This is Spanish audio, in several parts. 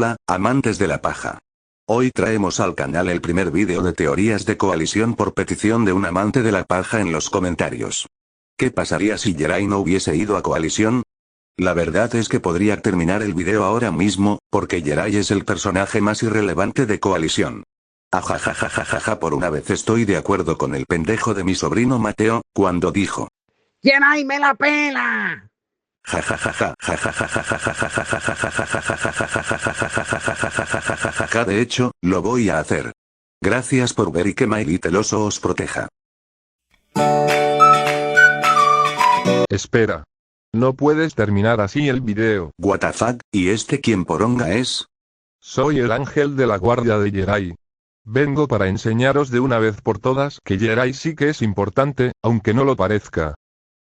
Hola, amantes de la paja. Hoy traemos al canal el primer vídeo de teorías de coalición por petición de un amante de la paja en los comentarios. ¿Qué pasaría si Jerai no hubiese ido a coalición? La verdad es que podría terminar el vídeo ahora mismo, porque Jerai es el personaje más irrelevante de coalición. Ajajajajaja, por una vez estoy de acuerdo con el pendejo de mi sobrino Mateo, cuando dijo: ¡Jerai me la pela! De hecho, lo voy a hacer. Gracias por ver y que My Little Oso os proteja. Espera. No puedes terminar así el video. What the fuck, ¿y este quién poronga es? Soy el ángel de la guardia de Jerai. Vengo para enseñaros de una vez por todas que Jerai sí que es importante, aunque no lo parezca.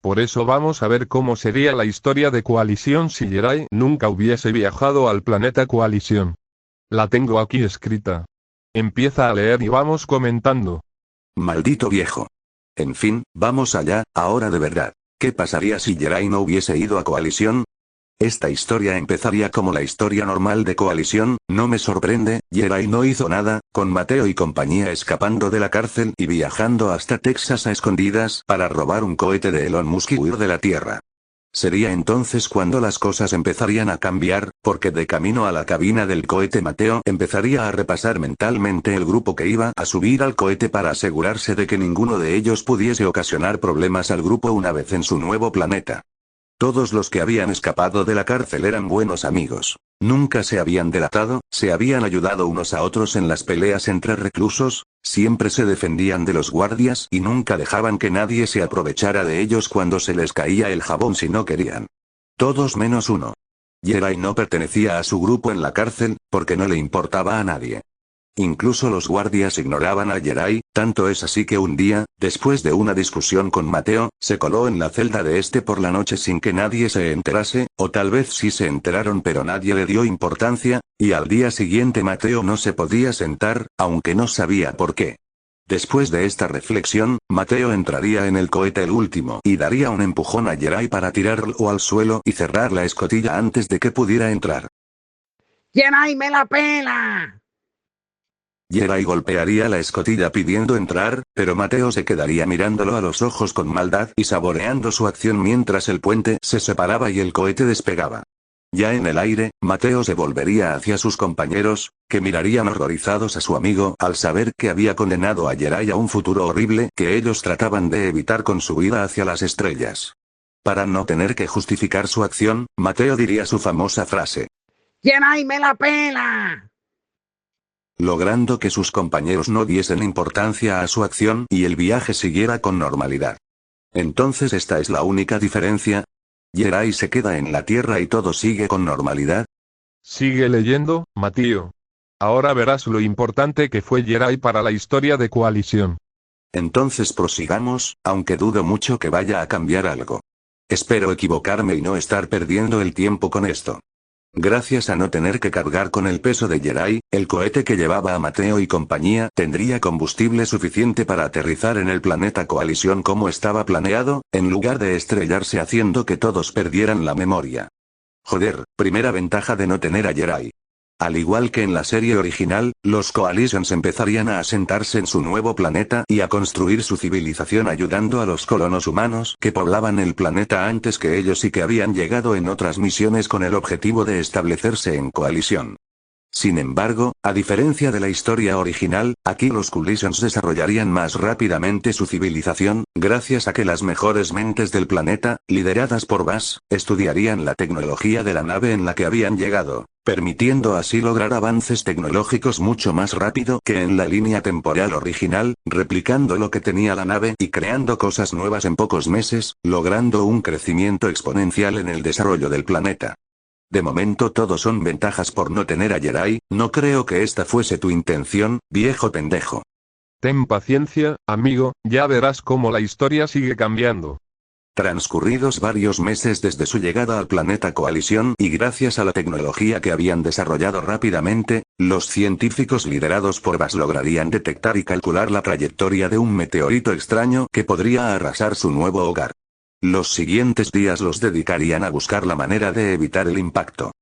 Por eso vamos a ver cómo sería la historia de Coalición si Jerai nunca hubiese viajado al planeta Coalición. La tengo aquí escrita. Empieza a leer y vamos comentando. Maldito viejo. En fin, vamos allá, ahora de verdad. ¿Qué pasaría si Jerai no hubiese ido a coalición? Esta historia empezaría como la historia normal de coalición, no me sorprende, Jerai no hizo nada, con Mateo y compañía escapando de la cárcel y viajando hasta Texas a escondidas para robar un cohete de Elon Musk y huir de la Tierra. Sería entonces cuando las cosas empezarían a cambiar, porque de camino a la cabina del cohete Mateo empezaría a repasar mentalmente el grupo que iba a subir al cohete para asegurarse de que ninguno de ellos pudiese ocasionar problemas al grupo una vez en su nuevo planeta. Todos los que habían escapado de la cárcel eran buenos amigos. Nunca se habían delatado, se habían ayudado unos a otros en las peleas entre reclusos, siempre se defendían de los guardias y nunca dejaban que nadie se aprovechara de ellos cuando se les caía el jabón si no querían. Todos menos uno. Jerai no pertenecía a su grupo en la cárcel, porque no le importaba a nadie. Incluso los guardias ignoraban a Jerai, tanto es así que un día, después de una discusión con Mateo, se coló en la celda de este por la noche sin que nadie se enterase, o tal vez sí se enteraron pero nadie le dio importancia, y al día siguiente Mateo no se podía sentar, aunque no sabía por qué. Después de esta reflexión, Mateo entraría en el cohete el último y daría un empujón a Jerai para tirarlo al suelo y cerrar la escotilla antes de que pudiera entrar. ¡Jerai me la pela! Jerai golpearía la escotilla pidiendo entrar, pero Mateo se quedaría mirándolo a los ojos con maldad y saboreando su acción mientras el puente se separaba y el cohete despegaba. Ya en el aire, Mateo se volvería hacia sus compañeros, que mirarían horrorizados a su amigo al saber que había condenado a Jerai a un futuro horrible que ellos trataban de evitar con su vida hacia las estrellas. Para no tener que justificar su acción, Mateo diría su famosa frase: ¡Jerai me la pela! Logrando que sus compañeros no diesen importancia a su acción y el viaje siguiera con normalidad. Entonces esta es la única diferencia. Jerai se queda en la Tierra y todo sigue con normalidad. Sigue leyendo, Mateo. Ahora verás lo importante que fue Jerai para la historia de Coalición. Entonces prosigamos, aunque dudo mucho que vaya a cambiar algo. Espero equivocarme y no estar perdiendo el tiempo con esto. Gracias a no tener que cargar con el peso de Jerai, el cohete que llevaba a Mateo y compañía tendría combustible suficiente para aterrizar en el planeta Coalición como estaba planeado, en lugar de estrellarse haciendo que todos perdieran la memoria. Joder, primera ventaja de no tener a Jerai. Al igual que en la serie original, los Coalitions empezarían a asentarse en su nuevo planeta y a construir su civilización ayudando a los colonos humanos que poblaban el planeta antes que ellos y que habían llegado en otras misiones con el objetivo de establecerse en coalición. Sin embargo, a diferencia de la historia original, aquí los Coalitions desarrollarían más rápidamente su civilización, gracias a que las mejores mentes del planeta, lideradas por Bass, estudiarían la tecnología de la nave en la que habían llegado, permitiendo así lograr avances tecnológicos mucho más rápido que en la línea temporal original, replicando lo que tenía la nave y creando cosas nuevas en pocos meses, logrando un crecimiento exponencial en el desarrollo del planeta. De momento todo son ventajas por no tener a Jerai, no creo que esta fuese tu intención, viejo pendejo. Ten paciencia, amigo, ya verás cómo la historia sigue cambiando. Transcurridos varios meses desde su llegada al planeta Coalición y gracias a la tecnología que habían desarrollado rápidamente, los científicos liderados por Bass lograrían detectar y calcular la trayectoria de un meteorito extraño que podría arrasar su nuevo hogar. Los siguientes días los dedicarían a buscar la manera de evitar el impacto.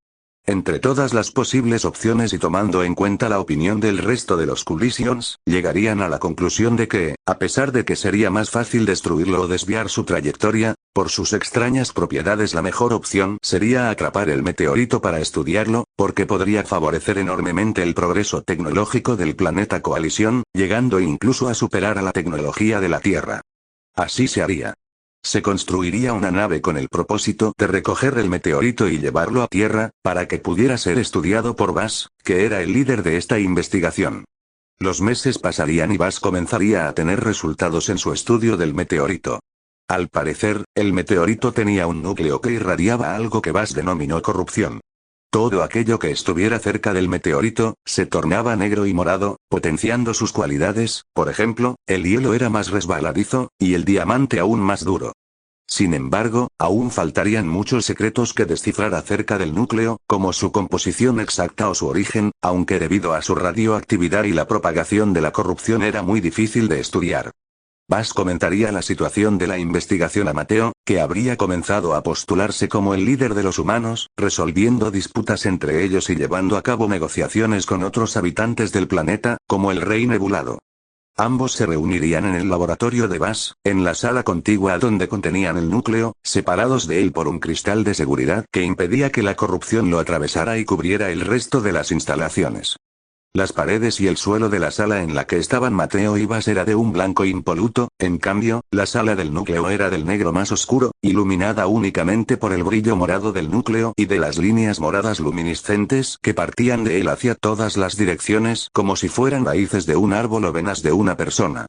Entre todas las posibles opciones y tomando en cuenta la opinión del resto de los Coalitions, llegarían a la conclusión de que, a pesar de que sería más fácil destruirlo o desviar su trayectoria, por sus extrañas propiedades la mejor opción sería atrapar el meteorito para estudiarlo, porque podría favorecer enormemente el progreso tecnológico del planeta Coalición, llegando incluso a superar a la tecnología de la Tierra. Así se haría. Se construiría una nave con el propósito de recoger el meteorito y llevarlo a Tierra, para que pudiera ser estudiado por Bass, que era el líder de esta investigación. Los meses pasarían y Bass comenzaría a tener resultados en su estudio del meteorito. Al parecer, el meteorito tenía un núcleo que irradiaba algo que Bass denominó corrupción. Todo aquello que estuviera cerca del meteorito, se tornaba negro y morado, potenciando sus cualidades, por ejemplo, el hielo era más resbaladizo, y el diamante aún más duro. Sin embargo, aún faltarían muchos secretos que descifrar acerca del núcleo, como su composición exacta o su origen, aunque debido a su radioactividad y la propagación de la corrupción era muy difícil de estudiar. Bass comentaría la situación de la investigación a Mateo, que habría comenzado a postularse como el líder de los humanos, resolviendo disputas entre ellos y llevando a cabo negociaciones con otros habitantes del planeta, como el Rey Nebulado. Ambos se reunirían en el laboratorio de Bass, en la sala contigua donde contenían el núcleo, separados de él por un cristal de seguridad que impedía que la corrupción lo atravesara y cubriera el resto de las instalaciones. Las paredes y el suelo de la sala en la que estaban Mateo y Bass era de un blanco impoluto, en cambio, la sala del núcleo era del negro más oscuro, iluminada únicamente por el brillo morado del núcleo y de las líneas moradas luminiscentes que partían de él hacia todas las direcciones como si fueran raíces de un árbol o venas de una persona.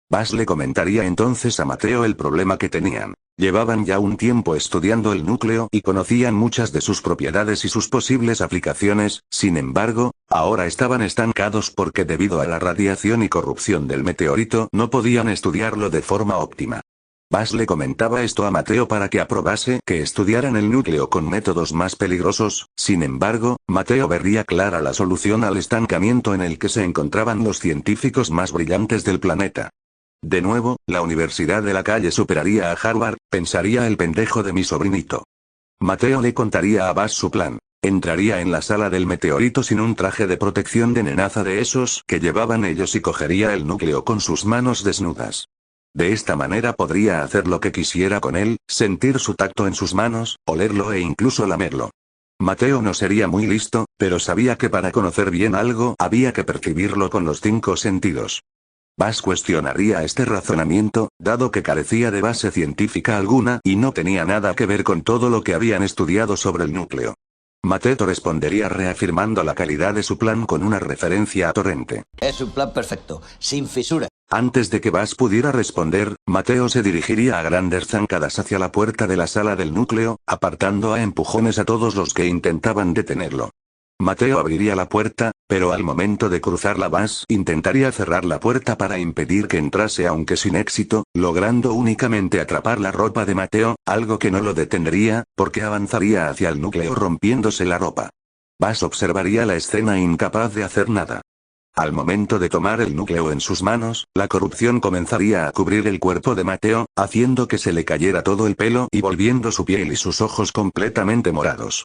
Bass le comentaría entonces a Mateo el problema que tenían. Llevaban ya un tiempo estudiando el núcleo y conocían muchas de sus propiedades y sus posibles aplicaciones, sin embargo, ahora estaban estancados porque debido a la radiación y corrupción del meteorito no podían estudiarlo de forma óptima. Bass le comentaba esto a Mateo para que aprobase que estudiaran el núcleo con métodos más peligrosos, sin embargo, Mateo vería clara la solución al estancamiento en el que se encontraban los científicos más brillantes del planeta. De nuevo, la Universidad de la Calle superaría a Harvard, pensaría el pendejo de mi sobrinito. Mateo le contaría a Bass su plan. Entraría en la sala del meteorito sin un traje de protección de nenaza de esos que llevaban ellos y cogería el núcleo con sus manos desnudas. De esta manera podría hacer lo que quisiera con él, sentir su tacto en sus manos, olerlo e incluso lamerlo. Mateo no sería muy listo, pero sabía que para conocer bien algo había que percibirlo con los 5 sentidos. Bass cuestionaría este razonamiento, dado que carecía de base científica alguna y no tenía nada que ver con todo lo que habían estudiado sobre el núcleo. Mateo respondería reafirmando la calidad de su plan con una referencia a Torrente. Es un plan perfecto, sin fisura. Antes de que Bass pudiera responder, Mateo se dirigiría a grandes zancadas hacia la puerta de la sala del núcleo, apartando a empujones a todos los que intentaban detenerlo. Mateo abriría la puerta, pero al momento de cruzarla Bass intentaría cerrar la puerta para impedir que entrase aunque sin éxito, logrando únicamente atrapar la ropa de Mateo, algo que no lo detendría, porque avanzaría hacia el núcleo rompiéndose la ropa. Bass observaría la escena incapaz de hacer nada. Al momento de tomar el núcleo en sus manos, la corrupción comenzaría a cubrir el cuerpo de Mateo, haciendo que se le cayera todo el pelo y volviendo su piel y sus ojos completamente morados.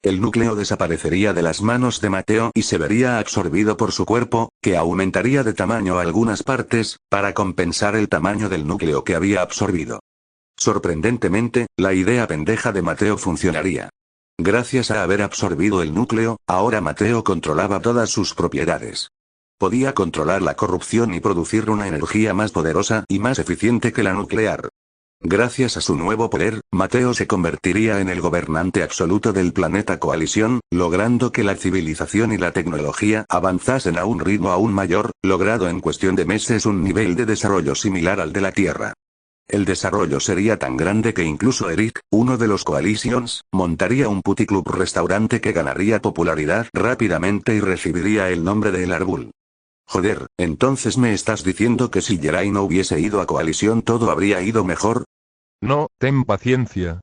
El núcleo desaparecería de las manos de Mateo y se vería absorbido por su cuerpo, que aumentaría de tamaño algunas partes, para compensar el tamaño del núcleo que había absorbido. Sorprendentemente, la idea pendeja de Mateo funcionaría. Gracias a haber absorbido el núcleo, ahora Mateo controlaba todas sus propiedades. Podía controlar la corrupción y producir una energía más poderosa y más eficiente que la nuclear. Gracias a su nuevo poder, Mateo se convertiría en el gobernante absoluto del planeta Coalición, logrando que la civilización y la tecnología avanzasen a un ritmo aún mayor, logrado en cuestión de meses un nivel de desarrollo similar al de la Tierra. El desarrollo sería tan grande que incluso Eric, uno de los Coalitions, montaría un puticlub restaurante que ganaría popularidad rápidamente y recibiría el nombre de El Árbol. Joder, entonces me estás diciendo que si Jerai no hubiese ido a Coalición todo habría ido mejor. No, ten paciencia.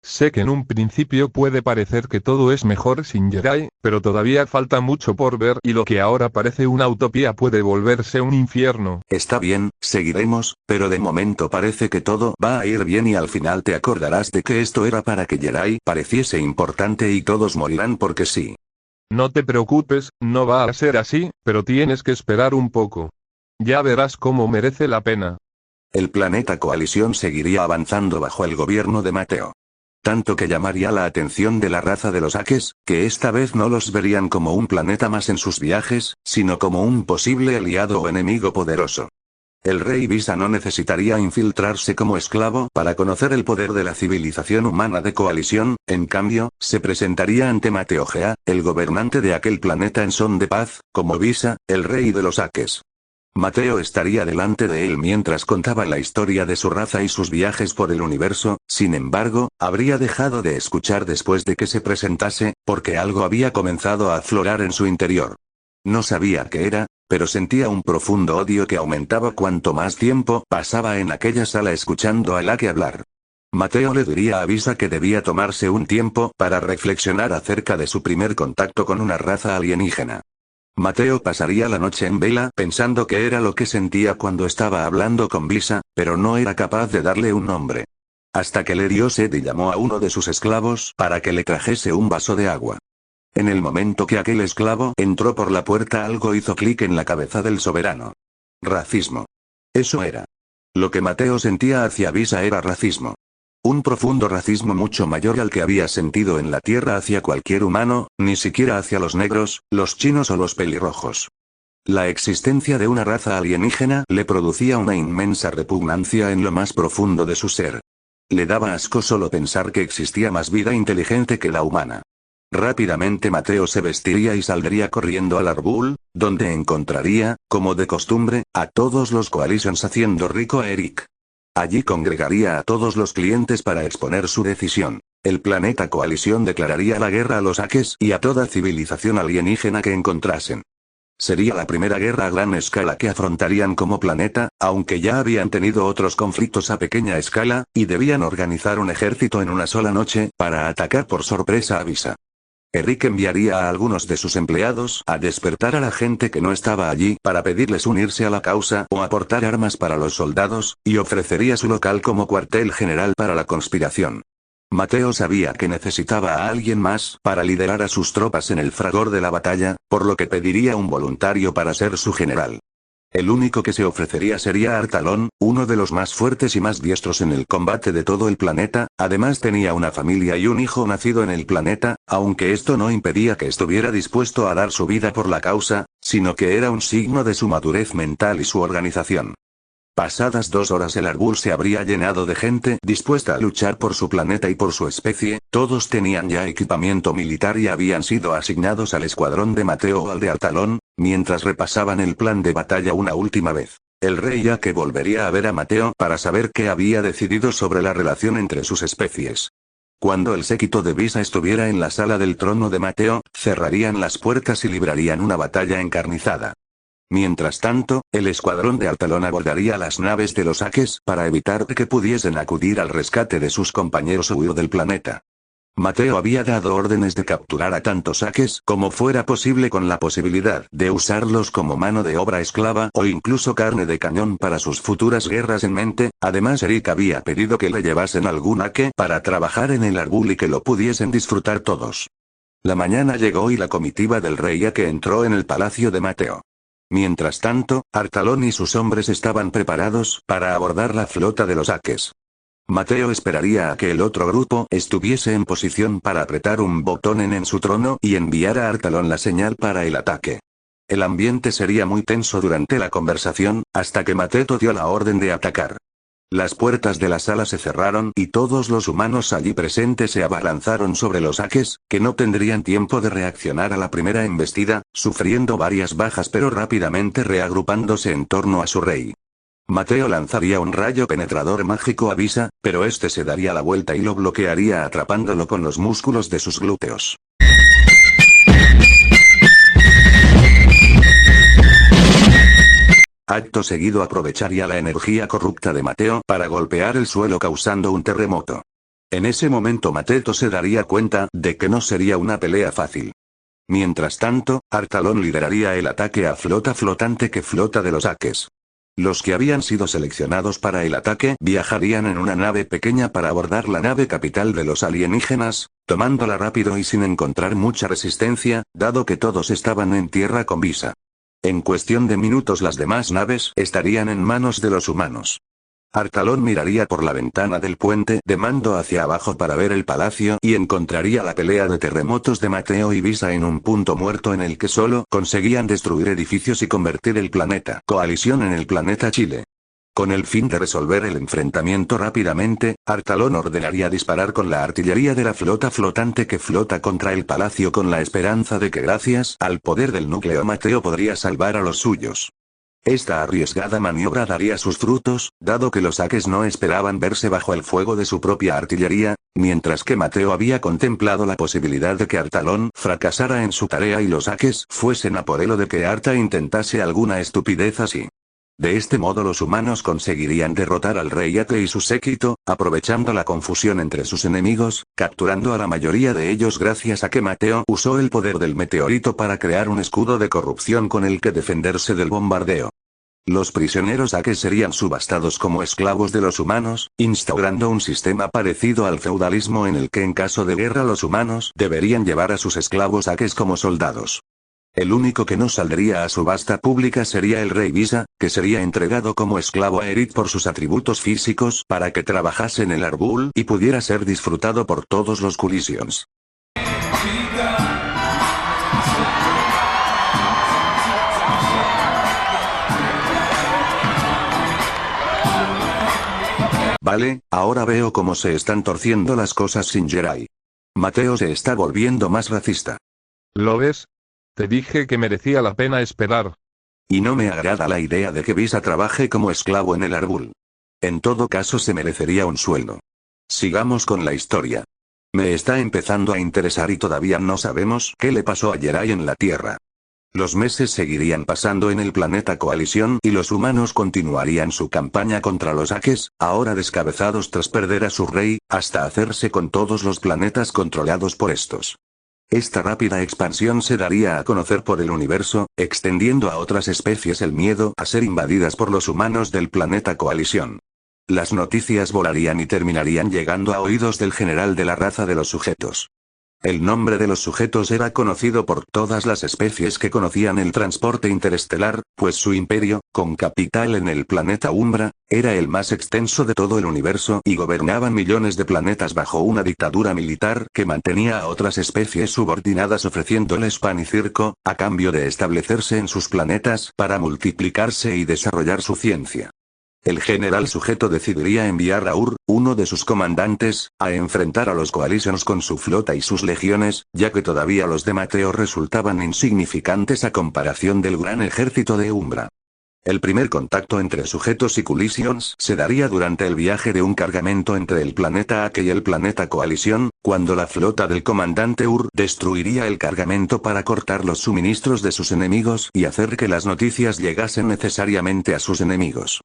Sé que en un principio puede parecer que todo es mejor sin Jerai, pero todavía falta mucho por ver y lo que ahora parece una utopía puede volverse un infierno. Está bien, seguiremos, pero de momento parece que todo va a ir bien y al final te acordarás de que esto era para que Jerai pareciese importante y todos morirán porque sí. No te preocupes, no va a ser así, pero tienes que esperar un poco. Ya verás cómo merece la pena. El planeta Coalición seguiría avanzando bajo el gobierno de Mateo. Tanto que llamaría la atención de la raza de los Akes, que esta vez no los verían como un planeta más en sus viajes, sino como un posible aliado o enemigo poderoso. El rey Visa no necesitaría infiltrarse como esclavo para conocer el poder de la civilización humana de Coalición, en cambio, se presentaría ante Mateo Gea, el gobernante de aquel planeta en son de paz, como Visa, el rey de los Akes. Mateo estaría delante de él mientras contaba la historia de su raza y sus viajes por el universo, sin embargo, habría dejado de escuchar después de que se presentase, porque algo había comenzado a aflorar en su interior. No sabía qué era, pero sentía un profundo odio que aumentaba cuanto más tiempo pasaba en aquella sala escuchando a Lake hablar. Mateo le diría a Visa que debía tomarse un tiempo para reflexionar acerca de su primer contacto con una raza alienígena. Mateo pasaría la noche en vela pensando qué era lo que sentía cuando estaba hablando con Visa, pero no era capaz de darle un nombre. Hasta que le dio sed y llamó a uno de sus esclavos para que le trajese un vaso de agua. En el momento que aquel esclavo entró por la puerta algo hizo clic en la cabeza del soberano. Racismo. Eso era. Lo que Mateo sentía hacia Visa era racismo. Un profundo racismo mucho mayor al que había sentido en la Tierra hacia cualquier humano, ni siquiera hacia los negros, los chinos o los pelirrojos. La existencia de una raza alienígena le producía una inmensa repugnancia en lo más profundo de su ser. Le daba asco solo pensar que existía más vida inteligente que la humana. Rápidamente Mateo se vestiría y saldría corriendo al Arbul, donde encontraría, como de costumbre, a todos los Coalitions haciendo rico a Eric. Allí congregaría a todos los clientes para exponer su decisión. El planeta Coalición declararía la guerra a los Akes y a toda civilización alienígena que encontrasen. Sería la primera guerra a gran escala que afrontarían como planeta, aunque ya habían tenido otros conflictos a pequeña escala, y debían organizar un ejército en una sola noche para atacar por sorpresa a Visa. Eric enviaría a algunos de sus empleados a despertar a la gente que no estaba allí para pedirles unirse a la causa o aportar armas para los soldados, y ofrecería su local como cuartel general para la conspiración. Mateo sabía que necesitaba a alguien más para liderar a sus tropas en el fragor de la batalla, por lo que pediría un voluntario para ser su general. El único que se ofrecería sería Artalón, uno de los más fuertes y más diestros en el combate de todo el planeta, además tenía una familia y un hijo nacido en el planeta, aunque esto no impedía que estuviera dispuesto a dar su vida por la causa, sino que era un signo de su madurez mental y su organización. Pasadas 2 horas el Arbul se habría llenado de gente dispuesta a luchar por su planeta y por su especie, todos tenían ya equipamiento militar y habían sido asignados al escuadrón de Mateo o al de Artalón, mientras repasaban el plan de batalla una última vez. El rey ya que volvería a ver a Mateo para saber qué había decidido sobre la relación entre sus especies. Cuando el séquito de Visa estuviera en la sala del trono de Mateo, cerrarían las puertas y librarían una batalla encarnizada. Mientras tanto, el escuadrón de Artalón abordaría las naves de los Akes para evitar que pudiesen acudir al rescate de sus compañeros o huir del planeta. Mateo había dado órdenes de capturar a tantos Akes como fuera posible con la posibilidad de usarlos como mano de obra esclava o incluso carne de cañón para sus futuras guerras en mente. Además Eric había pedido que le llevasen algún Ake para trabajar en el Arbul y que lo pudiesen disfrutar todos. La mañana llegó y la comitiva del rey Ake entró en el palacio de Mateo. Mientras tanto, Artalón y sus hombres estaban preparados para abordar la flota de los Akes. Mateo esperaría a que el otro grupo estuviese en posición para apretar un botón en su trono y enviar a Artalón la señal para el ataque. El ambiente sería muy tenso durante la conversación, hasta que Mateo dio la orden de atacar. Las puertas de la sala se cerraron y todos los humanos allí presentes se abalanzaron sobre los Akes, que no tendrían tiempo de reaccionar a la primera embestida, sufriendo varias bajas pero rápidamente reagrupándose en torno a su rey. Mateo lanzaría un rayo penetrador mágico a Visa, pero este se daría la vuelta y lo bloquearía atrapándolo con los músculos de sus glúteos. Acto seguido aprovecharía la energía corrupta de Mateo para golpear el suelo causando un terremoto. En ese momento Mateto se daría cuenta de que no sería una pelea fácil. Mientras tanto, Artalón lideraría el ataque a flota flotante que flota de los Akes. Los que habían sido seleccionados para el ataque viajarían en una nave pequeña para abordar la nave capital de los alienígenas, tomándola rápido y sin encontrar mucha resistencia, dado que todos estaban en tierra con visa. En cuestión de minutos las demás naves estarían en manos de los humanos. Artalón miraría por la ventana del puente de mando hacia abajo para ver el palacio y encontraría la pelea de terremotos de Mateo y Visa en un punto muerto en el que solo conseguían destruir edificios y convertir el planeta Coalición en el planeta Chile. Con el fin de resolver el enfrentamiento rápidamente, Artalón ordenaría disparar con la artillería de la flota flotante que flota contra el palacio con la esperanza de que gracias al poder del núcleo Mateo podría salvar a los suyos. Esta arriesgada maniobra daría sus frutos, dado que los Akes no esperaban verse bajo el fuego de su propia artillería, mientras que Mateo había contemplado la posibilidad de que Artalón fracasara en su tarea y los Akes fuesen a por él o de que Arta intentase alguna estupidez así. De este modo los humanos conseguirían derrotar al rey Ake y su séquito, aprovechando la confusión entre sus enemigos, capturando a la mayoría de ellos gracias a que Mateo usó el poder del meteorito para crear un escudo de corrupción con el que defenderse del bombardeo. Los prisioneros Ake serían subastados como esclavos de los humanos, instaurando un sistema parecido al feudalismo en el que en caso de guerra los humanos deberían llevar a sus esclavos Akes como soldados. El único que no saldría a subasta pública sería el rey Visa, que sería entregado como esclavo a Erit por sus atributos físicos para que trabajase en el árbol y pudiera ser disfrutado por todos los Coalitions. Vale, ahora veo cómo se están torciendo las cosas sin Jerai. Mateo se está volviendo más racista. ¿Lo ves? Te dije que merecía la pena esperar. Y no me agrada la idea de que Visa trabaje como esclavo en el árbol. En todo caso se merecería un sueldo. Sigamos con la historia. Me está empezando a interesar y todavía no sabemos qué le pasó a Jerai en la Tierra. Los meses seguirían pasando en el planeta Coalición y los humanos continuarían su campaña contra los Akes, ahora descabezados tras perder a su rey, hasta hacerse con todos los planetas controlados por estos. Esta rápida expansión se daría a conocer por el universo, extendiendo a otras especies el miedo a ser invadidas por los humanos del planeta Coalición. Las noticias volarían y terminarían llegando a oídos del general de la raza de los sujetos. El nombre de los sujetos era conocido por todas las especies que conocían el transporte interestelar, pues su imperio, con capital en el planeta Umbra, era el más extenso de todo el universo y gobernaban millones de planetas bajo una dictadura militar que mantenía a otras especies subordinadas ofreciéndoles pan y circo, a cambio de establecerse en sus planetas para multiplicarse y desarrollar su ciencia. El general sujeto decidiría enviar a uno de sus comandantes, a enfrentar a los Coalitions con su flota y sus legiones, ya que todavía los de Mateo resultaban insignificantes a comparación del gran ejército de Umbra. El primer contacto entre sujetos y Coalitions se daría durante el viaje de un cargamento entre el planeta Ake y el planeta Coalición, cuando la flota del comandante destruiría el cargamento para cortar los suministros de sus enemigos y hacer que las noticias llegasen necesariamente a sus enemigos.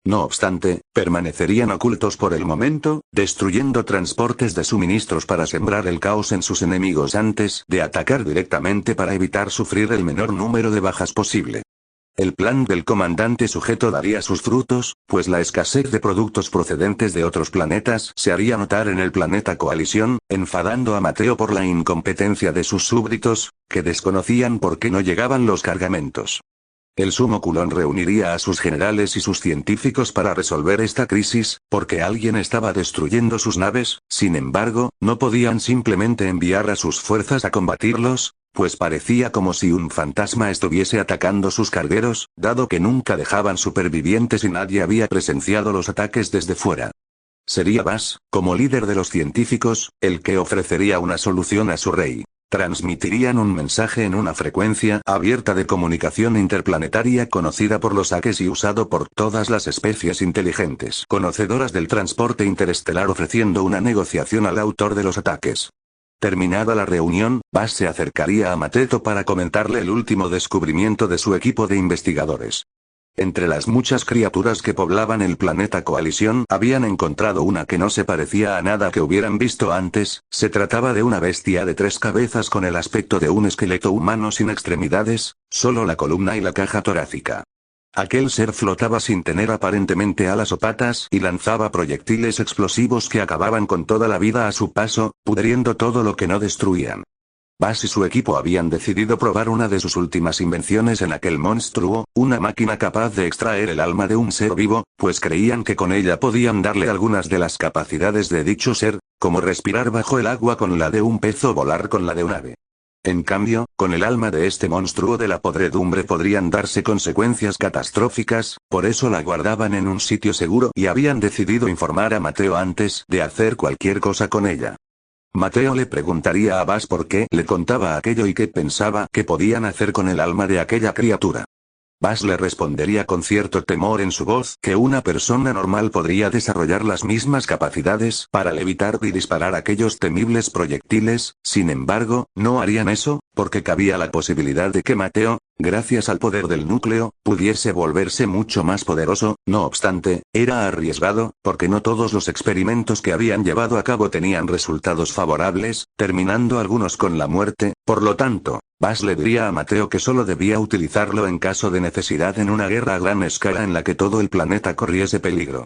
No obstante, permanecerían ocultos por el momento, destruyendo transportes de suministros para sembrar el caos en sus enemigos antes de atacar directamente para evitar sufrir el menor número de bajas posible. El plan del comandante sujeto daría sus frutos, pues la escasez de productos procedentes de otros planetas se haría notar en el planeta Coalición, enfadando a Mateo por la incompetencia de sus súbditos, que desconocían por qué no llegaban los cargamentos. El sumo culón reuniría a sus generales y sus científicos para resolver esta crisis, porque alguien estaba destruyendo sus naves, sin embargo, no podían simplemente enviar a sus fuerzas a combatirlos, pues parecía como si un fantasma estuviese atacando sus cargueros, dado que nunca dejaban supervivientes y nadie había presenciado los ataques desde fuera. Sería Bass, como líder de los científicos, el que ofrecería una solución a su rey. Transmitirían un mensaje en una frecuencia abierta de comunicación interplanetaria conocida por los Akes y usado por todas las especies inteligentes conocedoras del transporte interestelar ofreciendo una negociación al autor de los ataques. Terminada la reunión, Bass se acercaría a Mateto para comentarle el último descubrimiento de su equipo de investigadores. Entre las muchas criaturas que poblaban el planeta Coalición, habían encontrado una que no se parecía a nada que hubieran visto antes. Se trataba de una bestia de 3 cabezas con el aspecto de un esqueleto humano sin extremidades, solo la columna y la caja torácica. Aquel ser flotaba sin tener aparentemente alas o patas y lanzaba proyectiles explosivos que acababan con toda la vida a su paso, pudriendo todo lo que no destruían. Bass y su equipo habían decidido probar una de sus últimas invenciones en aquel monstruo, una máquina capaz de extraer el alma de un ser vivo, pues creían que con ella podían darle algunas de las capacidades de dicho ser, como respirar bajo el agua con la de un pez o volar con la de un ave. En cambio, con el alma de este monstruo de la podredumbre podrían darse consecuencias catastróficas, por eso la guardaban en un sitio seguro y habían decidido informar a Mateo antes de hacer cualquier cosa con ella. Mateo le preguntaría a Bass por qué le contaba aquello y qué pensaba que podían hacer con el alma de aquella criatura. Bass le respondería con cierto temor en su voz que una persona normal podría desarrollar las mismas capacidades para levitar y disparar aquellos temibles proyectiles. Sin embargo, no harían eso, porque cabía la posibilidad de que Mateo, gracias al poder del núcleo, pudiese volverse mucho más poderoso. No obstante, era arriesgado, porque no todos los experimentos que habían llevado a cabo tenían resultados favorables, terminando algunos con la muerte. Por lo tanto, Bass le diría a Mateo que solo debía utilizarlo en caso de necesidad en una guerra a gran escala en la que todo el planeta corriese peligro.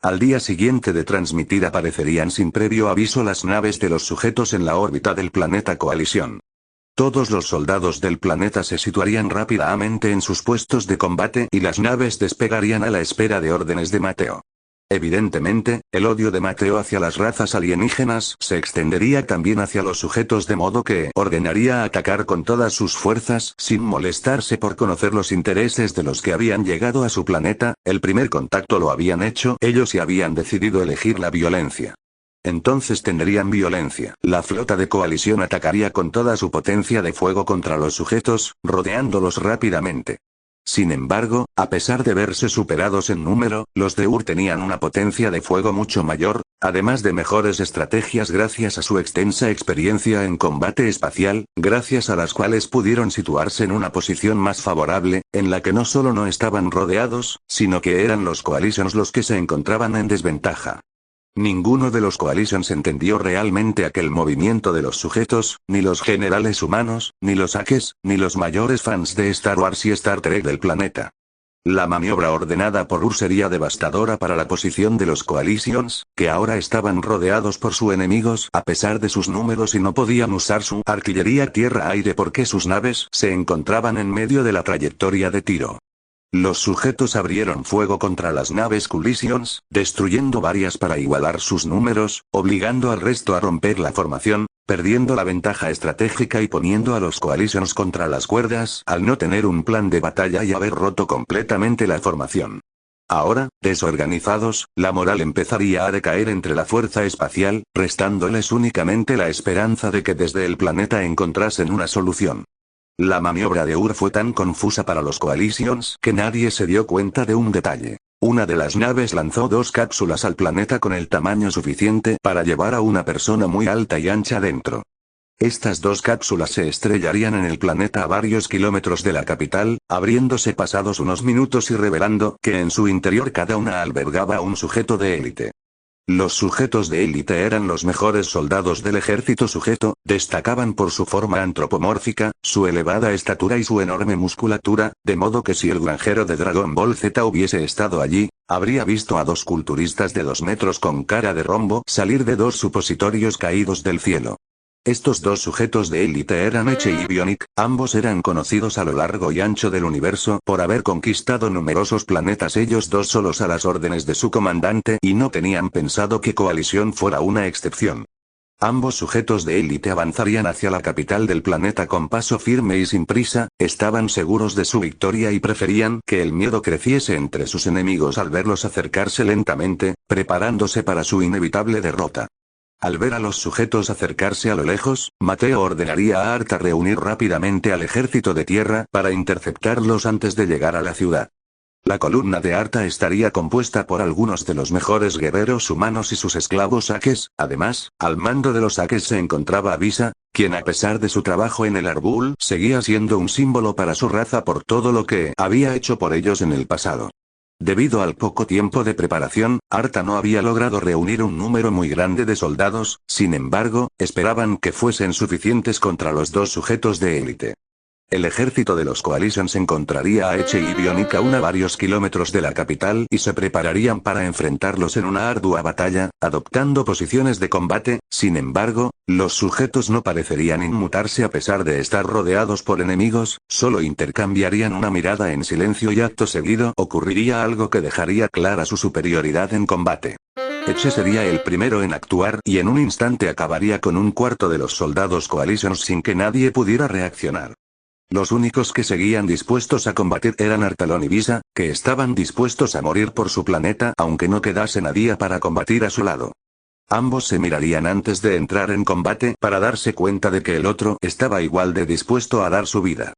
Al día siguiente de transmitir aparecerían sin previo aviso las naves de los sujetos en la órbita del planeta Coalición. Todos los soldados del planeta se situarían rápidamente en sus puestos de combate y las naves despegarían a la espera de órdenes de Mateo. Evidentemente, el odio de Mateo hacia las razas alienígenas se extendería también hacia los sujetos de modo que ordenaría atacar con todas sus fuerzas sin molestarse por conocer los intereses de los que habían llegado a su planeta. El primer contacto lo habían hecho ellos y habían decidido elegir la violencia. Entonces tendrían violencia. La flota de Coalición atacaría con toda su potencia de fuego contra los sujetos, rodeándolos rápidamente. Sin embargo, a pesar de verse superados en número, los de Ur tenían una potencia de fuego mucho mayor, además de mejores estrategias gracias a su extensa experiencia en combate espacial, gracias a las cuales pudieron situarse en una posición más favorable, en la que no solo no estaban rodeados, sino que eran los Coalitions los que se encontraban en desventaja. Ninguno de los Coalitions entendió realmente aquel movimiento de los sujetos, ni los generales humanos, ni los Akes, ni los mayores fans de Star Wars y Star Trek del planeta. La maniobra ordenada por Ur sería devastadora para la posición de los Coalitions, que ahora estaban rodeados por sus enemigos a pesar de sus números y no podían usar su artillería tierra-aire porque sus naves se encontraban en medio de la trayectoria de tiro. Los sujetos abrieron fuego contra las naves Coalitions, destruyendo varias para igualar sus números, obligando al resto a romper la formación, perdiendo la ventaja estratégica y poniendo a los Coalitions contra las cuerdas al no tener un plan de batalla y haber roto completamente la formación. Ahora, desorganizados, la moral empezaría a decaer entre la fuerza espacial, restándoles únicamente la esperanza de que desde el planeta encontrasen una solución. La maniobra de Ur fue tan confusa para los Coalitions que nadie se dio cuenta de un detalle. Una de las naves lanzó 2 cápsulas al planeta con el tamaño suficiente para llevar a una persona muy alta y ancha dentro. Estas 2 cápsulas se estrellarían en el planeta a varios kilómetros de la capital, abriéndose pasados unos minutos y revelando que en su interior cada una albergaba a un sujeto de élite. Los sujetos de élite eran los mejores soldados del ejército sujeto, destacaban por su forma antropomórfica, su elevada estatura y su enorme musculatura, de modo que si el granjero de Dragon Ball Z hubiese estado allí, habría visto a 2 culturistas de 2 metros con cara de rombo salir de 2 supositorios caídos del cielo. Estos 2 sujetos de élite eran Eche y Bionic, ambos eran conocidos a lo largo y ancho del universo por haber conquistado numerosos planetas ellos 2 solos a las órdenes de su comandante y no tenían pensado que Coalición fuera una excepción. Ambos sujetos de élite avanzarían hacia la capital del planeta con paso firme y sin prisa, estaban seguros de su victoria y preferían que el miedo creciese entre sus enemigos al verlos acercarse lentamente, preparándose para su inevitable derrota. Al ver a los sujetos acercarse a lo lejos, Mateo ordenaría a Arta reunir rápidamente al ejército de tierra para interceptarlos antes de llegar a la ciudad. La columna de Arta estaría compuesta por algunos de los mejores guerreros humanos y sus esclavos Akes. Además, al mando de los Akes se encontraba Avisa, quien a pesar de su trabajo en el Arbul seguía siendo un símbolo para su raza por todo lo que había hecho por ellos en el pasado. Debido al poco tiempo de preparación, Arta no había logrado reunir un número muy grande de soldados, sin embargo, esperaban que fuesen suficientes contra los dos sujetos de élite. El ejército de los Coalitions encontraría a Eche y Bionica a varios kilómetros de la capital y se prepararían para enfrentarlos en una ardua batalla, adoptando posiciones de combate. Sin embargo, los sujetos no parecerían inmutarse a pesar de estar rodeados por enemigos, solo intercambiarían una mirada en silencio y acto seguido ocurriría algo que dejaría clara su superioridad en combate. Eche sería el primero en actuar y en un instante acabaría con un cuarto de los soldados Coalitions sin que nadie pudiera reaccionar. Los únicos que seguían dispuestos a combatir eran Artalón y Visa, que estaban dispuestos a morir por su planeta aunque no quedase nadie para combatir a su lado. Ambos se mirarían antes de entrar en combate para darse cuenta de que el otro estaba igual de dispuesto a dar su vida.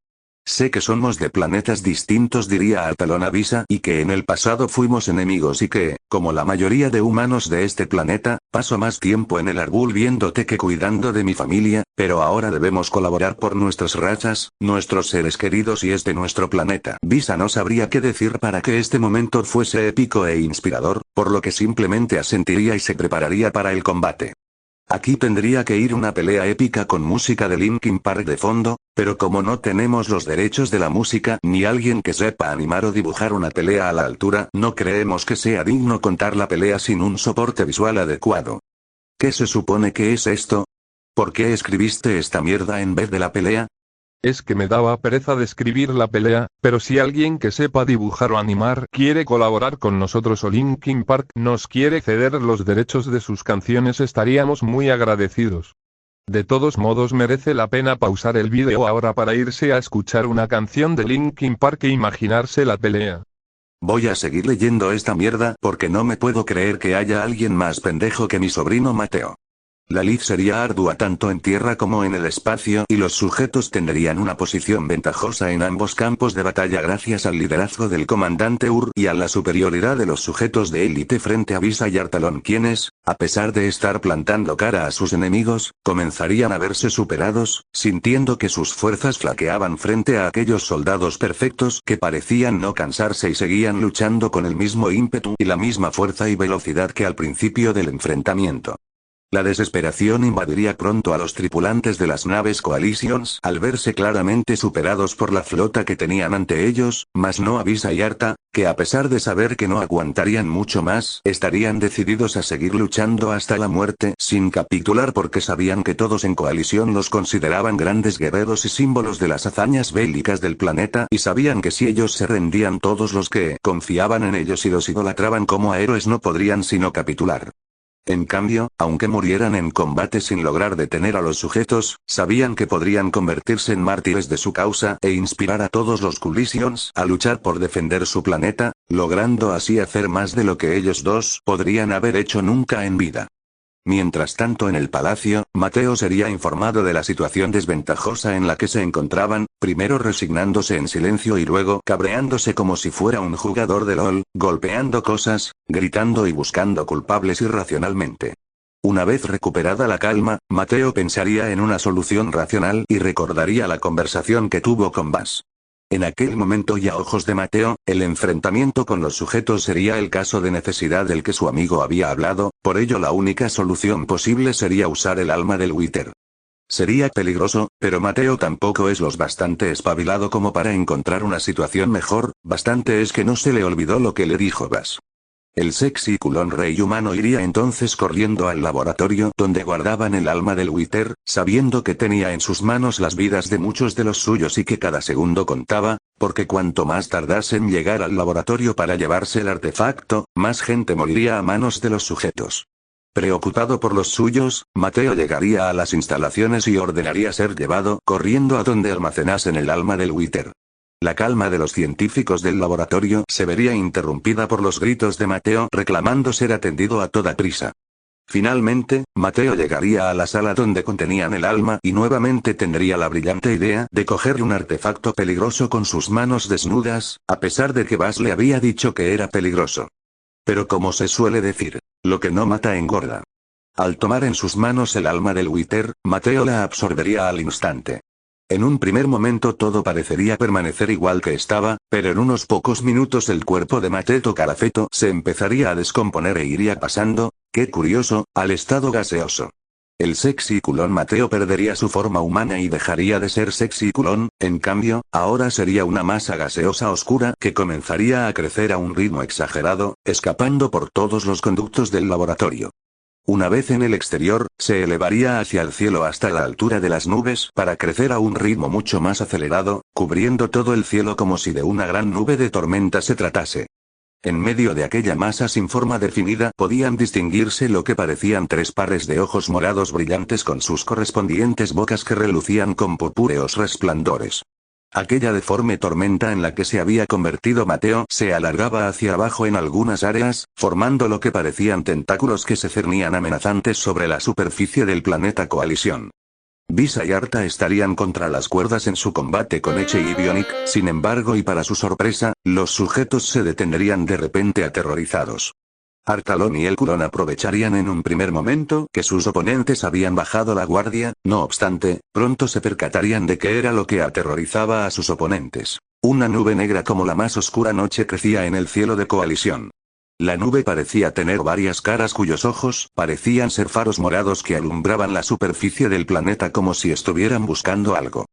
Sé que somos de planetas distintos, diría Artalón a Visa, y que en el pasado fuimos enemigos y que, como la mayoría de humanos de este planeta, paso más tiempo en el Arbul viéndote que cuidando de mi familia, pero ahora debemos colaborar por nuestras razas, nuestros seres queridos y nuestro planeta. Visa no sabría qué decir para que este momento fuese épico e inspirador, por lo que simplemente asentiría y se prepararía para el combate. Aquí tendría que ir una pelea épica con música de Linkin Park de fondo, pero como no tenemos los derechos de la música ni alguien que sepa animar o dibujar una pelea a la altura, no creemos que sea digno contar la pelea sin un soporte visual adecuado. ¿Qué se supone que es esto? ¿Por qué escribiste esta mierda en vez de la pelea? Es que me daba pereza de escribir la pelea, pero si alguien que sepa dibujar o animar quiere colaborar con nosotros o Linkin Park nos quiere ceder los derechos de sus canciones, estaríamos muy agradecidos. De todos modos merece la pena pausar el vídeo ahora para irse a escuchar una canción de Linkin Park e imaginarse la pelea. Voy a seguir leyendo esta mierda porque no me puedo creer que haya alguien más pendejo que mi sobrino Mateo. La lid sería ardua tanto en tierra como en el espacio y los sujetos tendrían una posición ventajosa en ambos campos de batalla gracias al liderazgo del comandante Ur y a la superioridad de los sujetos de élite frente a Visa y Artalón, quienes, a pesar de estar plantando cara a sus enemigos, comenzarían a verse superados, sintiendo que sus fuerzas flaqueaban frente a aquellos soldados perfectos que parecían no cansarse y seguían luchando con el mismo ímpetu y la misma fuerza y velocidad que al principio del enfrentamiento. La desesperación invadiría pronto a los tripulantes de las naves Coalitions al verse claramente superados por la flota que tenían ante ellos, mas no a Visa y Arta, que a pesar de saber que no aguantarían mucho más, estarían decididos a seguir luchando hasta la muerte sin capitular porque sabían que todos en Coalición los consideraban grandes guerreros y símbolos de las hazañas bélicas del planeta y sabían que si ellos se rendían todos los que confiaban en ellos y los idolatraban como a héroes no podrían sino capitular. En cambio, aunque murieran en combate sin lograr detener a los sujetos, sabían que podrían convertirse en mártires de su causa e inspirar a todos los Coalitions a luchar por defender su planeta, logrando así hacer más de lo que ellos dos podrían haber hecho nunca en vida. Mientras tanto en el palacio, Mateo sería informado de la situación desventajosa en la que se encontraban, primero resignándose en silencio y luego cabreándose como si fuera un jugador de LOL, golpeando cosas, gritando y buscando culpables irracionalmente. Una vez recuperada la calma, Mateo pensaría en una solución racional y recordaría la conversación que tuvo con Bass. En aquel momento y a ojos de Mateo, el enfrentamiento con los sujetos sería el caso de necesidad del que su amigo había hablado, por ello la única solución posible sería usar el alma del Wither. Sería peligroso, pero Mateo tampoco es lo bastante espabilado como para encontrar una situación mejor, bastante es que no se le olvidó lo que le dijo Bass. El sexy culón rey humano iría entonces corriendo al laboratorio donde guardaban el alma del Wither, sabiendo que tenía en sus manos las vidas de muchos de los suyos y que cada segundo contaba, porque cuanto más tardase en llegar al laboratorio para llevarse el artefacto, más gente moriría a manos de los sujetos. Preocupado por los suyos, Mateo llegaría a las instalaciones y ordenaría ser llevado corriendo a donde almacenasen el alma del Wither. La calma de los científicos del laboratorio se vería interrumpida por los gritos de Mateo reclamando ser atendido a toda prisa. Finalmente, Mateo llegaría a la sala donde contenían el alma y nuevamente tendría la brillante idea de coger un artefacto peligroso con sus manos desnudas, a pesar de que Buzz le había dicho que era peligroso. Pero como se suele decir, lo que no mata engorda. Al tomar en sus manos el alma del Wither, Mateo la absorbería al instante. En un primer momento todo parecería permanecer igual que estaba, pero en unos pocos minutos el cuerpo de Mateo Calafeto se empezaría a descomponer e iría pasando, qué curioso, al estado gaseoso. El sexy culón Mateo perdería su forma humana y dejaría de ser sexy culón, en cambio, ahora sería una masa gaseosa oscura que comenzaría a crecer a un ritmo exagerado, escapando por todos los conductos del laboratorio. Una vez en el exterior, se elevaría hacia el cielo hasta la altura de las nubes para crecer a un ritmo mucho más acelerado, cubriendo todo el cielo como si de una gran nube de tormenta se tratase. En medio de aquella masa sin forma definida podían distinguirse lo que parecían 3 pares de ojos morados brillantes con sus correspondientes bocas que relucían con purpúreos resplandores. Aquella deforme tormenta en la que se había convertido Mateo se alargaba hacia abajo en algunas áreas, formando lo que parecían tentáculos que se cernían amenazantes sobre la superficie del planeta Coalición. Visa y Arta estarían contra las cuerdas en su combate con Eche y Bionic, sin embargo y para su sorpresa, los sujetos se detendrían de repente aterrorizados. Artalón y el Culón aprovecharían en un primer momento que sus oponentes habían bajado la guardia, no obstante, pronto se percatarían de qué era lo que aterrorizaba a sus oponentes. Una nube negra como la más oscura noche crecía en el cielo de Coalición. La nube parecía tener varias caras cuyos ojos parecían ser faros morados que alumbraban la superficie del planeta como si estuvieran buscando algo.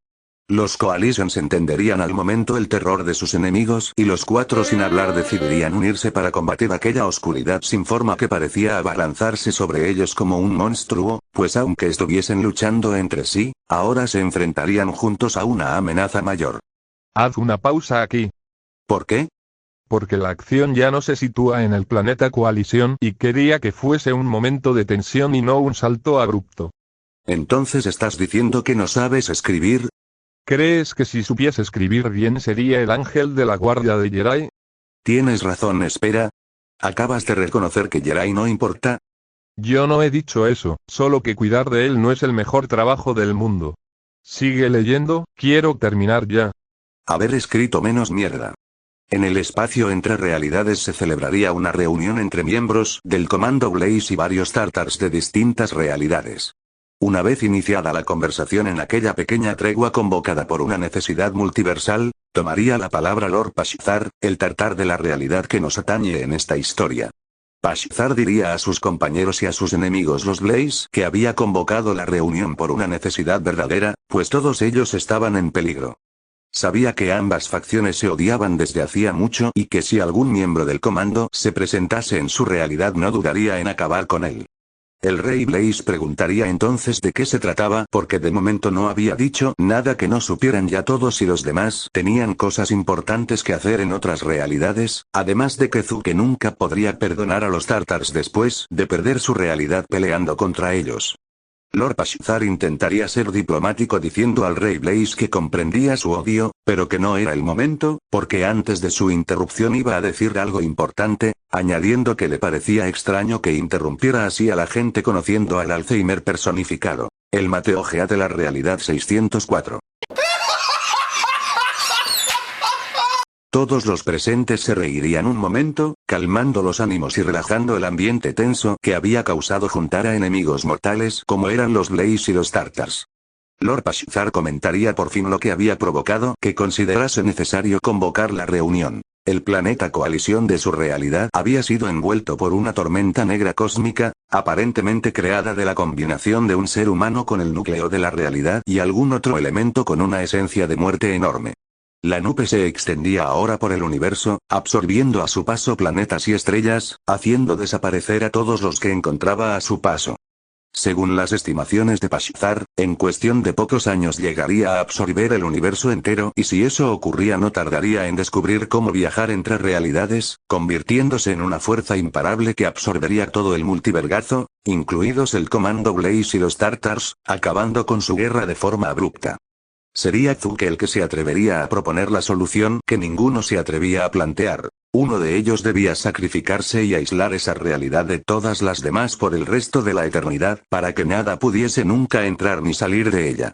Los Coalitions entenderían al momento el terror de sus enemigos y los 4 sin hablar decidirían unirse para combatir aquella oscuridad sin forma que parecía abalanzarse sobre ellos como un monstruo, pues aunque estuviesen luchando entre sí, ahora se enfrentarían juntos a una amenaza mayor. Haz una pausa aquí. ¿Por qué? Porque la acción ya no se sitúa en el planeta Coalición y quería que fuese un momento de tensión y no un salto abrupto. ¿Entonces estás diciendo que no sabes escribir? ¿Crees que si supiese escribir bien sería el ángel de la guardia de Jedi? Tienes razón, espera. ¿Acabas de reconocer que Jedi no importa? Yo no he dicho eso, solo que cuidar de él no es el mejor trabajo del mundo. Sigue leyendo, quiero terminar ya. Haber escrito menos mierda. En el espacio entre realidades se celebraría una reunión entre miembros del Comando Blaze y varios Tartars de distintas realidades. Una vez iniciada la conversación en aquella pequeña tregua convocada por una necesidad multiversal, tomaría la palabra Lord Pashizar, el tartar de la realidad que nos atañe en esta historia. Pashizar diría a sus compañeros y a sus enemigos los Blaze que había convocado la reunión por una necesidad verdadera, pues todos ellos estaban en peligro. Sabía que ambas facciones se odiaban desde hacía mucho y que si algún miembro del comando se presentase en su realidad no dudaría en acabar con él. El rey Blaze preguntaría entonces de qué se trataba porque de momento no había dicho nada que no supieran ya todos y los demás tenían cosas importantes que hacer en otras realidades, además de que Zuke nunca podría perdonar a los Tartars después de perder su realidad peleando contra ellos. Lord Pashizar intentaría ser diplomático diciendo al rey Blaze que comprendía su odio, pero que no era el momento, porque antes de su interrupción iba a decir algo importante, añadiendo que le parecía extraño que interrumpiera así a la gente conociendo al Alzheimer personificado. El Mateo Gea de la realidad 604. Todos los presentes se reirían un momento, calmando los ánimos y relajando el ambiente tenso que había causado juntar a enemigos mortales como eran los Blaze y los Tartars. Lord Pashizar comentaría por fin lo que había provocado que considerase necesario convocar la reunión. El planeta Coalición de su realidad había sido envuelto por una tormenta negra cósmica, aparentemente creada de la combinación de un ser humano con el núcleo de la realidad y algún otro elemento con una esencia de muerte enorme. La nube se extendía ahora por el universo, absorbiendo a su paso planetas y estrellas, haciendo desaparecer a todos los que encontraba a su paso. Según las estimaciones de Pashizar, en cuestión de pocos años llegaría a absorber el universo entero y si eso ocurría no tardaría en descubrir cómo viajar entre realidades, convirtiéndose en una fuerza imparable que absorbería todo el multivergazo, incluidos el Comando Blaze y los Tartars, acabando con su guerra de forma abrupta. Sería Zuke el que se atrevería a proponer la solución que ninguno se atrevía a plantear. Uno de ellos debía sacrificarse y aislar esa realidad de todas las demás por el resto de la eternidad, para que nada pudiese nunca entrar ni salir de ella.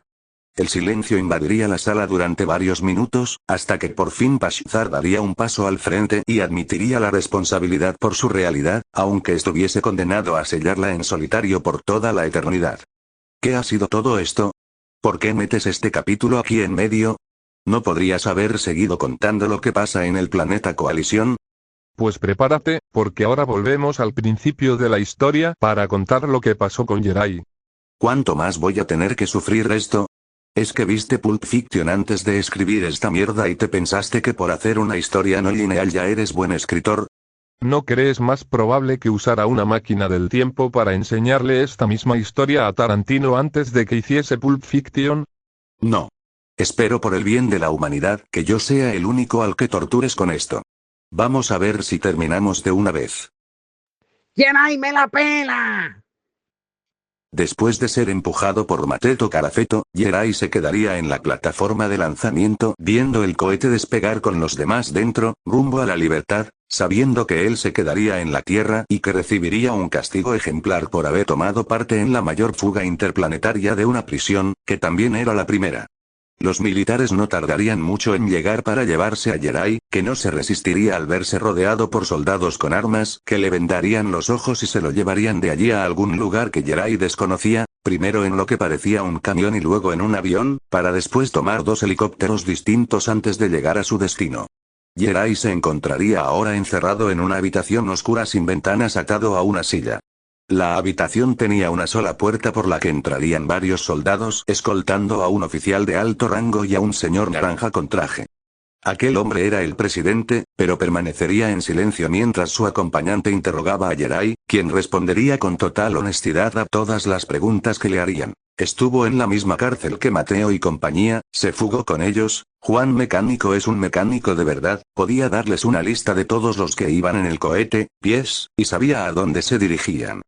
El silencio invadiría la sala durante varios minutos, hasta que por fin Bashazar daría un paso al frente y admitiría la responsabilidad por su realidad, aunque estuviese condenado a sellarla en solitario por toda la eternidad. ¿Qué ha sido todo esto? ¿Por qué metes este capítulo aquí en medio? ¿No podrías haber seguido contando lo que pasa en el planeta Coalición? Pues prepárate, porque ahora volvemos al principio de la historia para contar lo que pasó con Jerai. ¿Cuánto más voy a tener que sufrir esto? ¿Es que viste Pulp Fiction antes de escribir esta mierda y te pensaste que por hacer una historia no lineal ya eres buen escritor? ¿No crees más probable que usara una máquina del tiempo para enseñarle esta misma historia a Tarantino antes de que hiciese Pulp Fiction? No. Espero por el bien de la humanidad que yo sea el único al que tortures con esto. Vamos a ver si terminamos de una vez. Jerai me la pela. Después de ser empujado por Mateto Carafeto, Jerai se quedaría en la plataforma de lanzamiento viendo el cohete despegar con los demás dentro, rumbo a la libertad, sabiendo que él se quedaría en la Tierra y que recibiría un castigo ejemplar por haber tomado parte en la mayor fuga interplanetaria de una prisión, que también era la primera. Los militares no tardarían mucho en llegar para llevarse a Jerai, que no se resistiría al verse rodeado por soldados con armas, que le vendarían los ojos y se lo llevarían de allí a algún lugar que Jerai desconocía, primero en lo que parecía un camión y luego en un avión, para después tomar 2 helicópteros distintos antes de llegar a su destino. Jerai se encontraría ahora encerrado en una habitación oscura sin ventanas atado a una silla. La habitación tenía una sola puerta por la que entrarían varios soldados escoltando a un oficial de alto rango y a un señor naranja con traje. Aquel hombre era el presidente, pero permanecería en silencio mientras su acompañante interrogaba a Jerai, quien respondería con total honestidad a todas las preguntas que le harían. Estuvo en la misma cárcel que Mateo y compañía, se fugó con ellos, Juan Mecánico es un mecánico de verdad, podía darles una lista de todos los que iban en el cohete, pies, y sabía a dónde se dirigían.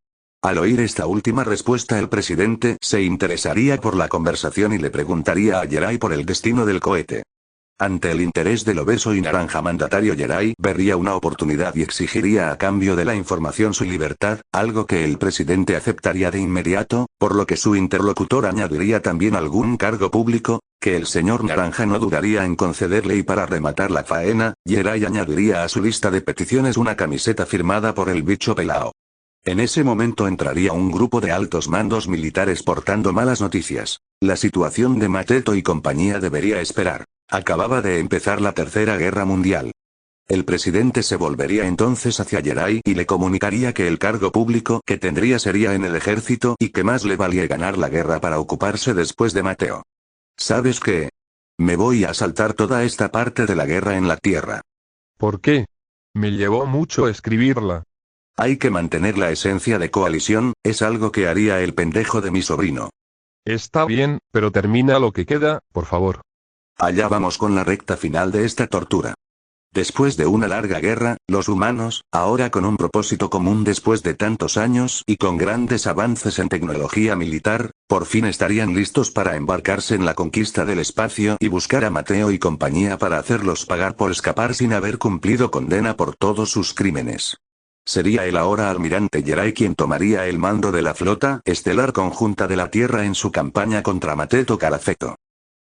Al oír esta última respuesta el presidente se interesaría por la conversación y le preguntaría a Jerai por el destino del cohete. Ante el interés del obeso y naranja mandatario Jerai vería una oportunidad y exigiría a cambio de la información su libertad, algo que el presidente aceptaría de inmediato, por lo que su interlocutor añadiría también algún cargo público, que el señor naranja no dudaría en concederle y para rematar la faena, Jerai añadiría a su lista de peticiones una camiseta firmada por el bicho pelao. En ese momento entraría un grupo de altos mandos militares portando malas noticias. La situación de Mateto y compañía debería esperar. Acababa de empezar la Tercera Guerra Mundial. El presidente se volvería entonces hacia Jerai y le comunicaría que el cargo público que tendría sería en el ejército y que más le valía ganar la guerra para ocuparse después de Mateo. ¿Sabes qué? Me voy a saltar toda esta parte de la guerra en la Tierra. ¿Por qué? Me llevó mucho escribirla. Hay que mantener la esencia de coalición, es algo que haría el pendejo de mi sobrino. Está bien, pero termina lo que queda, por favor. Allá vamos con la recta final de esta tortura. Después de una larga guerra, los humanos, ahora con un propósito común después de tantos años y con grandes avances en tecnología militar, por fin estarían listos para embarcarse en la conquista del espacio y buscar a Mateo y compañía para hacerlos pagar por escapar sin haber cumplido condena por todos sus crímenes. Sería el ahora almirante Jerai quien tomaría el mando de la flota estelar conjunta de la Tierra en su campaña contra Mateto Carafeto.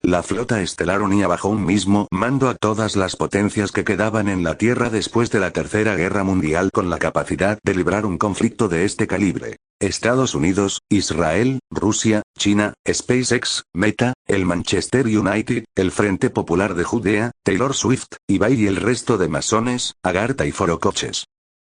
La flota estelar unía bajo un mismo mando a todas las potencias que quedaban en la Tierra después de la Tercera Guerra Mundial con la capacidad de librar un conflicto de este calibre. Estados Unidos, Israel, Rusia, China, SpaceX, Meta, el Manchester United, el Frente Popular de Judea, Taylor Swift, eBay y el resto de masones, Agartha y Forocoches.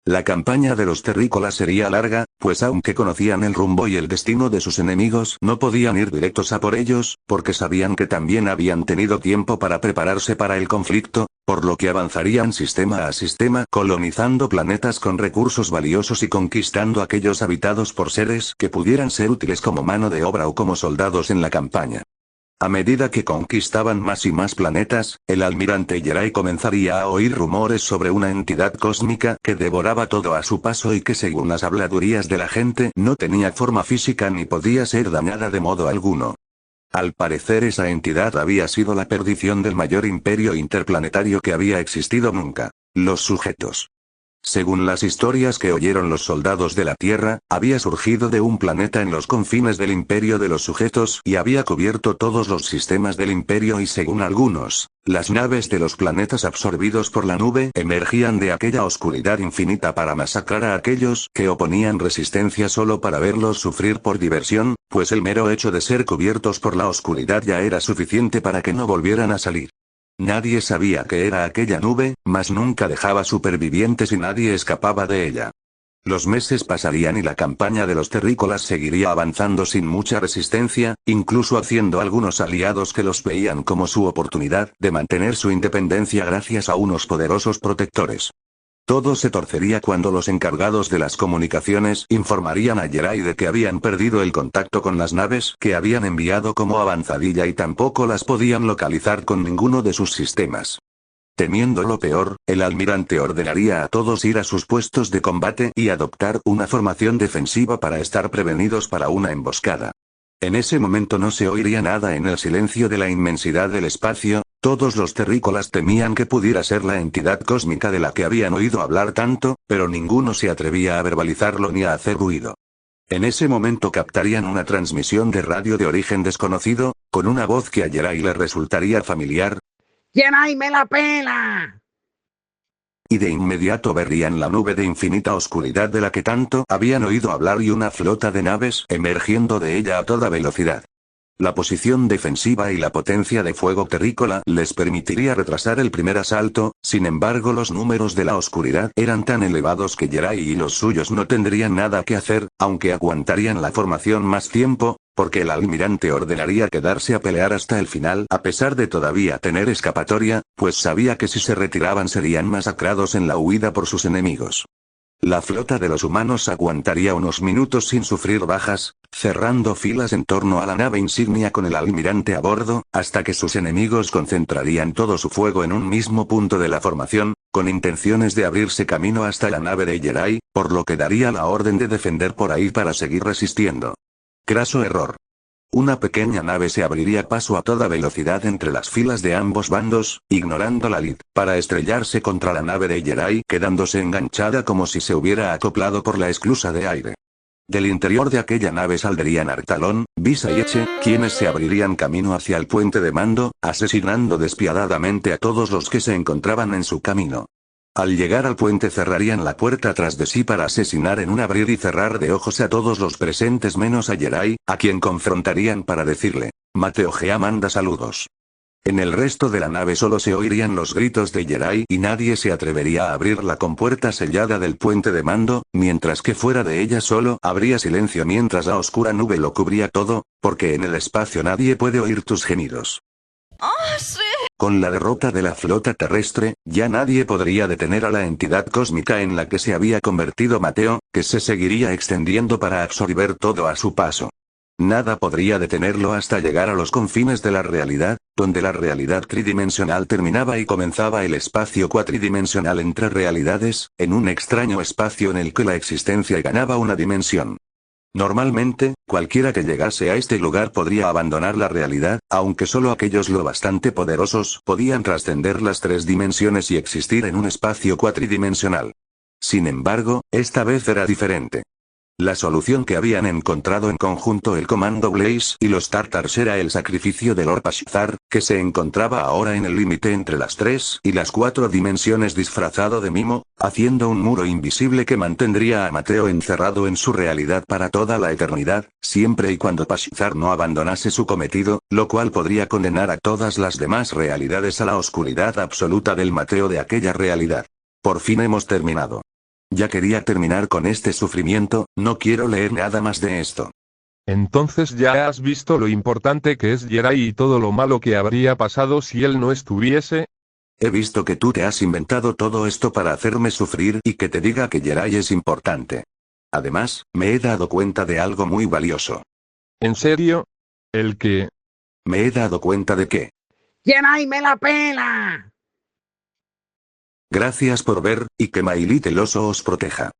La campaña de los terrícolas sería larga, pues aunque conocían el rumbo y el destino de sus enemigos no podían ir directos a por ellos, porque sabían que también habían tenido tiempo para prepararse para el conflicto, por lo que avanzarían sistema a sistema colonizando planetas con recursos valiosos y conquistando aquellos habitados por seres que pudieran ser útiles como mano de obra o como soldados en la campaña. A medida que conquistaban más y más planetas, el almirante Jerai comenzaría a oír rumores sobre una entidad cósmica que devoraba todo a su paso y que según las habladurías de la gente no tenía forma física ni podía ser dañada de modo alguno. Al parecer esa entidad había sido la perdición del mayor imperio interplanetario que había existido nunca. Los sujetos. Según las historias que oyeron los soldados de la Tierra, había surgido de un planeta en los confines del imperio de los sujetos y había cubierto todos los sistemas del imperio y según algunos, las naves de los planetas absorbidos por la nube emergían de aquella oscuridad infinita para masacrar a aquellos que oponían resistencia solo para verlos sufrir por diversión, pues el mero hecho de ser cubiertos por la oscuridad ya era suficiente para que no volvieran a salir. Nadie sabía qué era aquella nube, mas nunca dejaba supervivientes y nadie escapaba de ella. Los meses pasarían y la campaña de los terrícolas seguiría avanzando sin mucha resistencia, incluso haciendo algunos aliados que los veían como su oportunidad de mantener su independencia gracias a unos poderosos protectores. Todo se torcería cuando los encargados de las comunicaciones informarían a Jerai de que habían perdido el contacto con las naves que habían enviado como avanzadilla y tampoco las podían localizar con ninguno de sus sistemas. Temiendo lo peor, el almirante ordenaría a todos ir a sus puestos de combate y adoptar una formación defensiva para estar prevenidos para una emboscada. En ese momento no se oiría nada en el silencio de la inmensidad del espacio, todos los terrícolas temían que pudiera ser la entidad cósmica de la que habían oído hablar tanto, pero ninguno se atrevía a verbalizarlo ni a hacer ruido. En ese momento captarían una transmisión de radio de origen desconocido, con una voz que a Jerai le resultaría familiar. ¡Jerai me la pela! Y de inmediato verían la nube de infinita oscuridad de la que tanto habían oído hablar y una flota de naves emergiendo de ella a toda velocidad. La posición defensiva y la potencia de fuego terrícola les permitiría retrasar el primer asalto, sin embargo los números de la oscuridad eran tan elevados que Jerai y los suyos no tendrían nada que hacer, aunque aguantarían la formación más tiempo, porque el almirante ordenaría quedarse a pelear hasta el final a pesar de todavía tener escapatoria, pues sabía que si se retiraban serían masacrados en la huida por sus enemigos. La flota de los humanos aguantaría unos minutos sin sufrir bajas, cerrando filas en torno a la nave insignia con el almirante a bordo, hasta que sus enemigos concentrarían todo su fuego en un mismo punto de la formación, con intenciones de abrirse camino hasta la nave de Jerai, por lo que daría la orden de defender por ahí para seguir resistiendo. Craso error. Una pequeña nave se abriría paso a toda velocidad entre las filas de ambos bandos, ignorando la lid, para estrellarse contra la nave de Jerai quedándose enganchada como si se hubiera acoplado por la esclusa de aire. Del interior de aquella nave saldrían Artalón, Visa y Eche, quienes se abrirían camino hacia el puente de mando, asesinando despiadadamente a todos los que se encontraban en su camino. Al llegar al puente cerrarían la puerta tras de sí para asesinar en un abrir y cerrar de ojos a todos los presentes menos a Jerai, a quien confrontarían para decirle, Mateo Gea manda saludos. En el resto de la nave solo se oirían los gritos de Jerai y nadie se atrevería a abrir la compuerta sellada del puente de mando, mientras que fuera de ella solo habría silencio mientras la oscura nube lo cubría todo, porque en el espacio nadie puede oír tus gemidos. ¡Oh, sí! Con la derrota de la flota terrestre, ya nadie podría detener a la entidad cósmica en la que se había convertido Mateo, que se seguiría extendiendo para absorber todo a su paso. Nada podría detenerlo hasta llegar a los confines de la realidad, donde la realidad tridimensional terminaba y comenzaba el espacio cuatridimensional entre realidades, en un extraño espacio en el que la existencia ganaba una dimensión. Normalmente, cualquiera que llegase a este lugar podría abandonar la realidad, aunque solo aquellos lo bastante poderosos podían trascender las tres dimensiones y existir en un espacio cuatridimensional. Sin embargo, esta vez era diferente. La solución que habían encontrado en conjunto el Comando Blaze y los Tartars era el sacrificio de Lord Pashzar, que se encontraba ahora en el límite entre las 3 y las 4 dimensiones disfrazado de mimo, haciendo un muro invisible que mantendría a Mateo encerrado en su realidad para toda la eternidad, siempre y cuando Pashzar no abandonase su cometido, lo cual podría condenar a todas las demás realidades a la oscuridad absoluta del Mateo de aquella realidad. Por fin hemos terminado. Ya quería terminar con este sufrimiento, no quiero leer nada más de esto. Entonces ya has visto lo importante que es Jerai y todo lo malo que habría pasado si él no estuviese. He visto que tú te has inventado todo esto para hacerme sufrir y que te diga que Jerai es importante. Además, me he dado cuenta de algo muy valioso. ¿En serio? ¿El qué? Me he dado cuenta de que... ¡Jerai me la pela! Gracias por ver, y que Mailith el oso os proteja.